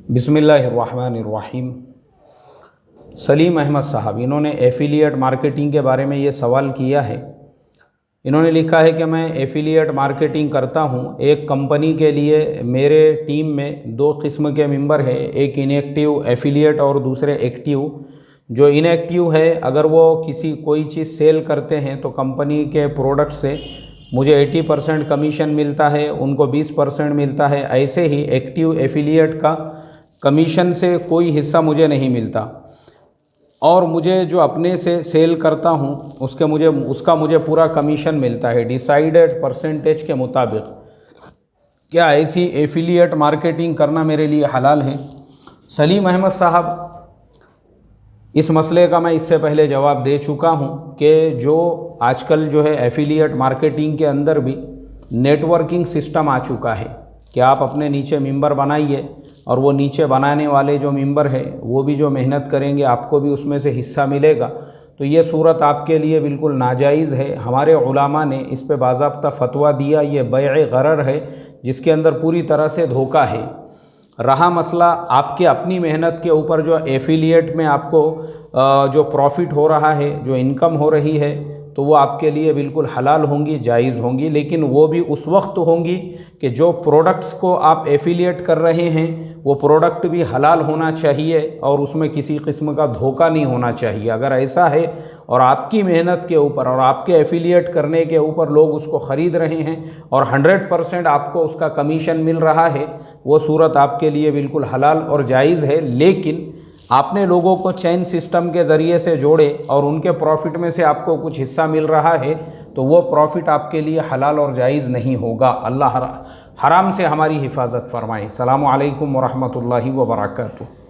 बिस्मिल्लाहिर्रहमानिर्रहीम। सलीम अहमद साहब, इन्होंने एफिलिएट मार्केटिंग के बारे में ये सवाल किया है। इन्होंने लिखा है कि मैं एफिलिएट मार्केटिंग करता हूँ। एक कंपनी के लिए मेरे टीम में दो किस्म के मेंबर हैं, एक इनएक्टिव एफिलिएट और दूसरे एक्टिव। जो इनएक्टिव है, अगर वो कोई चीज़ सेल करते हैं तो कंपनी के प्रोडक्ट से मुझे 80% कमीशन मिलता है, उनको 20% मिलता है। ऐसे ही एक्टिव एफिलिएट का कमीशन से कोई हिस्सा मुझे नहीं मिलता, और मुझे जो अपने से सेल करता हूँ उसका मुझे पूरा कमीशन मिलता है डिसाइडेड परसेंटेज के मुताबिक। क्या ऐसी एफिलिएट मार्केटिंग करना मेरे लिए हलाल है? सलीम अहमद साहब, इस मसले का मैं इससे पहले जवाब दे चुका हूँ कि जो आजकल जो है एफिलिएट मार्केटिंग के अंदर भी नेटवर्किंग सिस्टम आ चुका है कि आप अपने नीचे मेंबर बनाइए, और वो नीचे बनाने वाले जो मेंबर है वो भी जो मेहनत करेंगे आपको भी उसमें से हिस्सा मिलेगा। तो ये सूरत आपके लिए बिल्कुल नाजायज़ है। हमारे उलामा ने इस पे बाज़ाब्ता फ़तवा दिया, ये बैअ गरर है जिसके अंदर पूरी तरह से धोखा है। रहा मसला आपके अपनी मेहनत के ऊपर, जो एफिलिएट में आपको जो प्रॉफिट हो रहा है, जो इनकम हो रही है, तो वो आपके लिए बिल्कुल हलाल होंगी, जायज़ होंगी, लेकिन वो भी उस वक्त होंगी कि जो प्रोडक्ट्स को आप एफिलिएट कर रहे हैं वो प्रोडक्ट भी हलाल होना चाहिए और उसमें किसी किस्म का धोखा नहीं होना चाहिए। अगर ऐसा है और आपकी मेहनत के ऊपर और आपके एफिलिएट करने के ऊपर लोग उसको ख़रीद रहे हैं और 100% आपको उसका कमीशन मिल रहा है, वो सूरत आपके लिए बिल्कुल हलाल और जायज़ है। लेकिन आपने लोगों को चेन सिस्टम के ज़रिए से जोड़े और उनके प्रॉफिट में से आपको कुछ हिस्सा मिल रहा है, तो वो प्रॉफिट आपके लिए हलाल और जायज़ नहीं होगा। अल्लाह हराम से हमारी हिफाजत फरमाए। अस्सलामु अलैकुम व रहमतुल्लाहि व बरकातुहू।